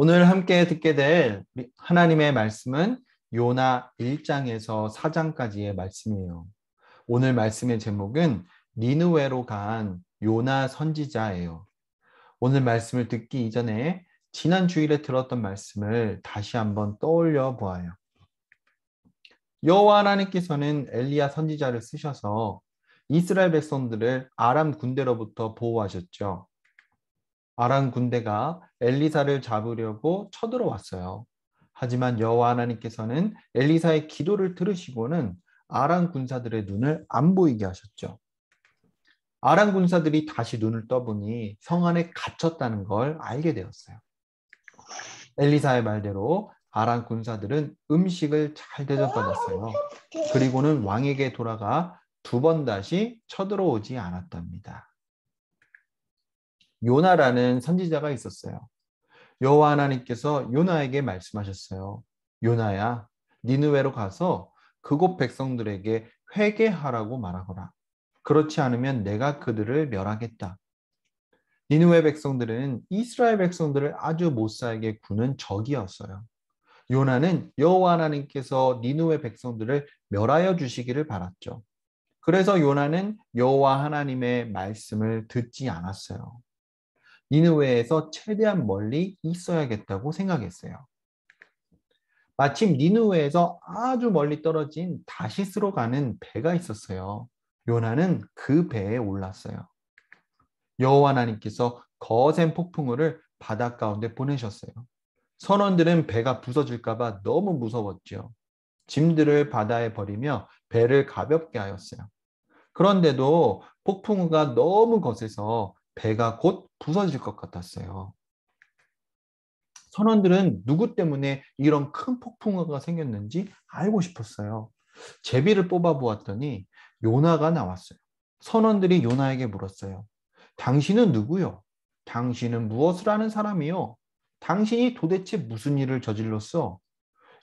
오늘 함께 듣게 될 하나님의 말씀은 요나 1장에서 4장까지의 말씀이에요. 오늘 말씀의 제목은 니느웨로 간 요나 선지자예요. 오늘 말씀을 듣기 이전에 지난 주일에 들었던 말씀을 다시 한번 떠올려 보아요. 여호와 하나님께서는 엘리야 선지자를 쓰셔서 이스라엘 백성들을 아람 군대로부터 보호하셨죠. 아람 군대가 엘리사를 잡으려고 쳐들어왔어요. 하지만 여호와 하나님께서는 엘리사의 기도를 들으시고는 아람 군사들의 눈을 안 보이게 하셨죠. 아람 군사들이 다시 눈을 떠보니 성 안에 갇혔다는 걸 알게 되었어요. 엘리사의 말대로 아람 군사들은 음식을 잘 대접받았어요. 그리고는 왕에게 돌아가 두 번 다시 쳐들어오지 않았답니다. 요나라는 선지자가 있었어요. 여호와 하나님께서 요나에게 말씀하셨어요. 요나야, 니느웨로 가서 그곳 백성들에게 회개하라고 말하거라. 그렇지 않으면 내가 그들을 멸하겠다. 니느웨 백성들은 이스라엘 백성들을 아주 못살게 구는 적이었어요. 요나는 여호와 하나님께서 니느웨 백성들을 멸하여 주시기를 바랐죠. 그래서 요나는 여호와 하나님의 말씀을 듣지 않았어요. 니느웨에서 최대한 멀리 있어야겠다고 생각했어요. 마침 니느웨에서 아주 멀리 떨어진 다시스로 가는 배가 있었어요. 요나는 그 배에 올랐어요. 여호와 하나님께서 거센 폭풍우를 바다 가운데 보내셨어요. 선원들은 배가 부서질까 봐 너무 무서웠죠. 짐들을 바다에 버리며 배를 가볍게 하였어요. 그런데도 폭풍우가 너무 거세서 배가 곧 부서질 것 같았어요. 선원들은 누구 때문에 이런 큰 폭풍우가 생겼는지 알고 싶었어요. 제비를 뽑아 보았더니 요나가 나왔어요. 선원들이 요나에게 물었어요. 당신은 누구요? 당신은 무엇을 하는 사람이요? 당신이 도대체 무슨 일을 저질렀어?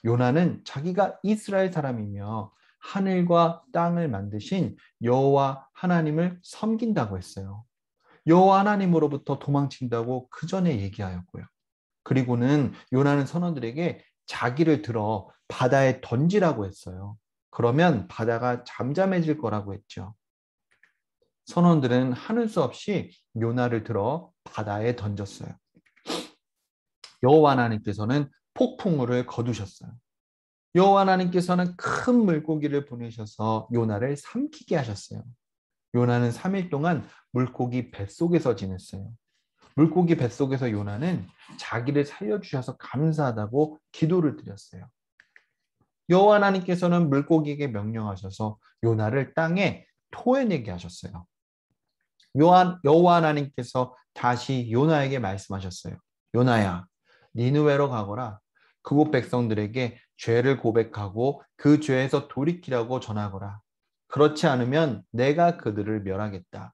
요나는 자기가 이스라엘 사람이며 하늘과 땅을 만드신 여호와 하나님을 섬긴다고 했어요. 여호와 하나님으로부터 도망친다고 그 전에 얘기하였고요. 그리고는 요나는 선원들에게 자기를 들어 바다에 던지라고 했어요. 그러면 바다가 잠잠해질 거라고 했죠. 선원들은 하는 수 없이 요나를 들어 바다에 던졌어요. 여호와 하나님께서는 폭풍우를 거두셨어요. 여호와 하나님께서는 큰 물고기를 보내셔서 요나를 삼키게 하셨어요. 요나는 3일 동안 물고기 뱃속에서 지냈어요. 물고기 뱃속에서 요나는 자기를 살려주셔서 감사하다고 기도를 드렸어요. 여호와 하나님께서는 물고기에게 명령하셔서 요나를 땅에 토해내게 하셨어요. 여호와 하나님께서 다시 요나에게 말씀하셨어요. 요나야, 니느웨로 가거라. 그곳 백성들에게 죄를 고백하고 그 죄에서 돌이키라고 전하거라. 그렇지 않으면 내가 그들을 멸하겠다.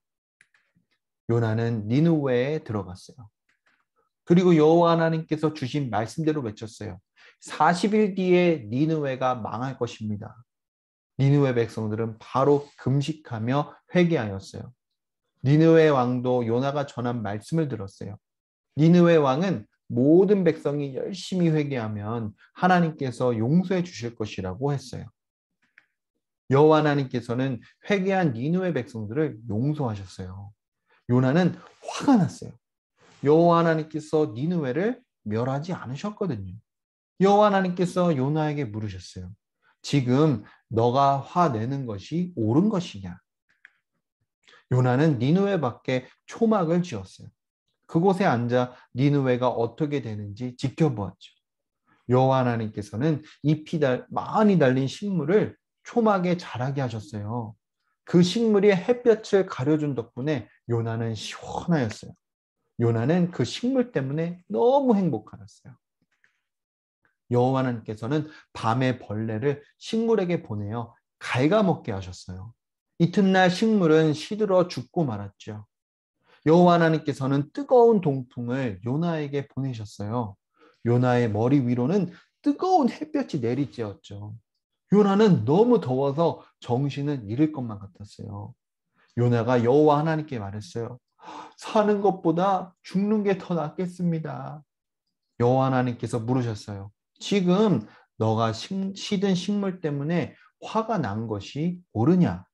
요나는 니느웨에 들어갔어요. 그리고 여호와 하나님께서 주신 말씀대로 외쳤어요. 40일 뒤에 니느웨가 망할 것입니다. 니느웨 백성들은 바로 금식하며 회개하였어요. 니느웨 왕도 요나가 전한 말씀을 들었어요. 니느웨 왕은 모든 백성이 열심히 회개하면 하나님께서 용서해 주실 것이라고 했어요. 여호와 하나님께서는 회개한 니느웨 백성들을 용서하셨어요. 요나는 화가 났어요. 여호와 하나님께서 니느웨를 멸하지 않으셨거든요. 여호와 하나님께서 요나에게 물으셨어요. 지금 너가 화내는 것이 옳은 것이냐? 요나는 니느웨 밖에 초막을 지었어요. 그곳에 앉아 니느웨가 어떻게 되는지 지켜보았죠. 여호와 하나님께서는 잎이 많이 달린 식물을 초막에 자라게 하셨어요. 그 식물이 햇볕을 가려준 덕분에 요나는 시원하였어요. 요나는 그 식물 때문에 너무 행복하였어요. 여호와 하나님께서는 밤에 벌레를 식물에게 보내어 갉아먹게 하셨어요. 이튿날 식물은 시들어 죽고 말았죠. 여호와 하나님께서는 뜨거운 동풍을 요나에게 보내셨어요. 요나의 머리 위로는 뜨거운 햇볕이 내리쬐었죠. 요나는 너무 더워서 정신을 잃을 것만 같았어요. 요나가 여호와 하나님께 말했어요. 사는 것보다 죽는 게 더 낫겠습니다. 여호와 하나님께서 물으셨어요. 지금 너가 시든 식물 때문에 화가 난 것이 옳으냐?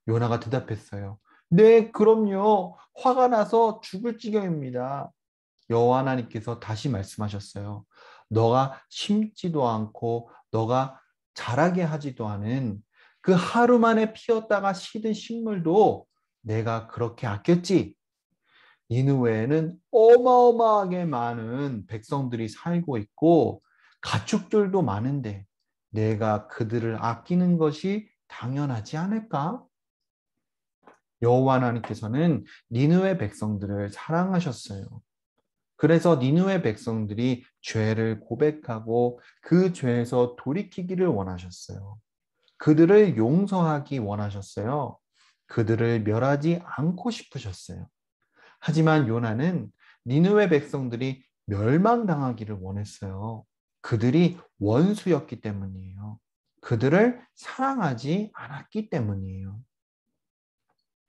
요나가 대답했어요. 네, 그럼요. 화가 나서 죽을 지경입니다. 여호와 하나님께서 다시 말씀하셨어요. 너가 심지도 않고 너가 자라게 하지도 않은 그 하루 만에 피었다가 시든 식물도 내가 그렇게 아꼈지. 니느웨에는 어마어마하게 많은 백성들이 살고 있고 가축들도 많은데 내가 그들을 아끼는 것이 당연하지 않을까? 여호와 하나님께서는 니느웨 백성들을 사랑하셨어요. 그래서 니느웨 백성들이 죄를 고백하고 그 죄에서 돌이키기를 원하셨어요. 그들을 용서하기 원하셨어요. 그들을 멸하지 않고 싶으셨어요. 하지만 요나는 니느웨 백성들이 멸망당하기를 원했어요. 그들이 원수였기 때문이에요. 그들을 사랑하지 않았기 때문이에요.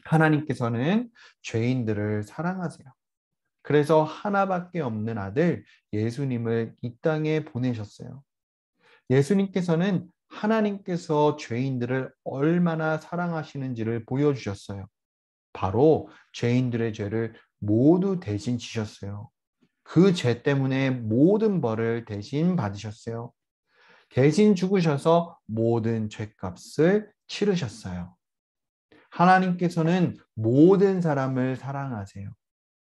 하나님께서는 죄인들을 사랑하세요. 그래서 하나밖에 없는 아들 예수님을 이 땅에 보내셨어요. 예수님께서는 하나님께서 죄인들을 얼마나 사랑하시는지를 보여주셨어요. 바로 죄인들의 죄를 모두 대신 지셨어요. 그 죄 때문에 모든 벌을 대신 받으셨어요. 대신 죽으셔서 모든 죄값을 치르셨어요. 하나님께서는 모든 사람을 사랑하세요.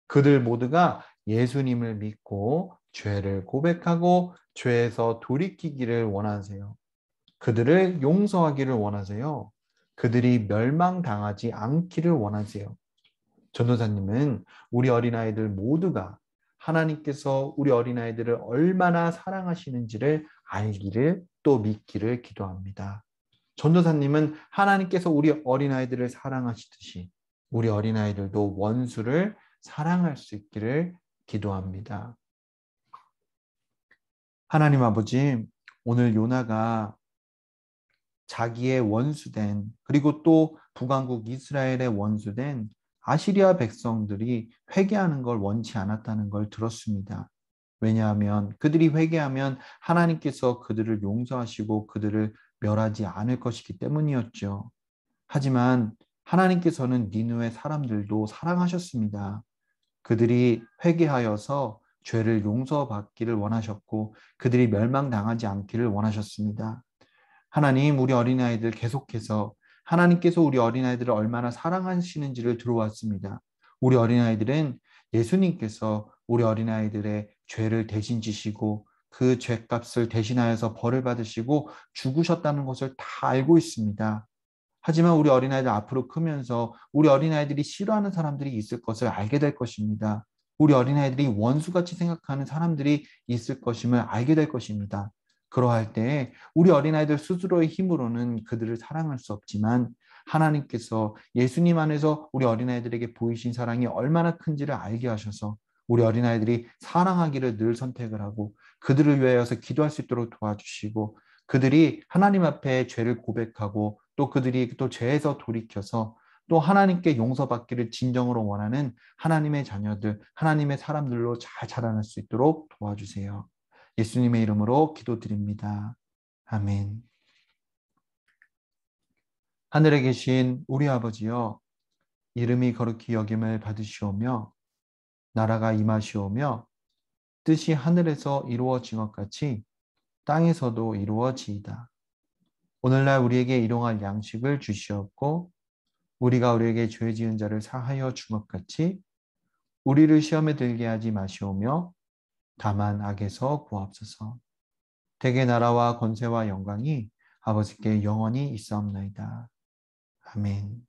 그들 모두가 예수님을 믿고 죄를 고백하고 죄에서 돌이키기를 원하세요. 그들을 용서하기를 원하세요. 그들이 멸망당하지 않기를 원하세요. 전도사님은 우리 어린아이들 모두가 하나님께서 우리 어린아이들을 얼마나 사랑하시는지를 알기를 또 믿기를 기도합니다. 전도사님은 하나님께서 우리 어린아이들을 사랑하시듯이 우리 어린아이들도 원수를 사랑할 수 있기를 기도합니다. 하나님 아버지, 오늘 요나가 자기의 원수된 그리고 또 북왕국 이스라엘의 원수된 아시리아 백성들이 회개하는 걸 원치 않았다는 걸 들었습니다. 왜냐하면 그들이 회개하면 하나님께서 그들을 용서하시고 그들을 멸하지 않을 것이기 때문이었죠. 하지만 하나님께서는 니느웨 사람들도 사랑하셨습니다. 그들이 회개하여서 죄를 용서받기를 원하셨고 그들이 멸망당하지 않기를 원하셨습니다. 하나님, 우리 어린아이들 계속해서 하나님께서 우리 어린아이들을 얼마나 사랑하시는지를 들어왔습니다. 우리 어린아이들은 예수님께서 우리 어린아이들의 죄를 대신 지시고 그 죄값을 대신하여서 벌을 받으시고 죽으셨다는 것을 다 알고 있습니다. 하지만 우리 어린아이들 앞으로 크면서 우리 어린아이들이 싫어하는 사람들이 있을 것을 알게 될 것입니다. 우리 어린아이들이 원수같이 생각하는 사람들이 있을 것임을 알게 될 것입니다. 그러할 때 우리 어린아이들 스스로의 힘으로는 그들을 사랑할 수 없지만 하나님께서 예수님 안에서 우리 어린아이들에게 보이신 사랑이 얼마나 큰지를 알게 하셔서 우리 어린아이들이 사랑하기를 늘 선택을 하고 그들을 위하여서 기도할 수 있도록 도와주시고 그들이 하나님 앞에 죄를 고백하고 또 그들이 또 죄에서 돌이켜서 또 하나님께 용서받기를 진정으로 원하는 하나님의 자녀들, 하나님의 사람들로 잘 자라날 수 있도록 도와주세요. 예수님의 이름으로 기도드립니다. 아멘. 하늘에 계신 우리 아버지여, 이름이 거룩히 여김을 받으시오며 나라가 임하시오며 뜻이 하늘에서 이루어진 것 같이 땅에서도 이루어지이다. 오늘날 우리에게 일용할 양식을 주시옵고 우리가 우리에게 죄 지은 자를 사하여 준 것 같이 우리를 시험에 들게 하지 마시오며 다만 악에서 구하옵소서. 대개 나라와 권세와 영광이 아버지께 영원히 있사옵나이다. 아멘.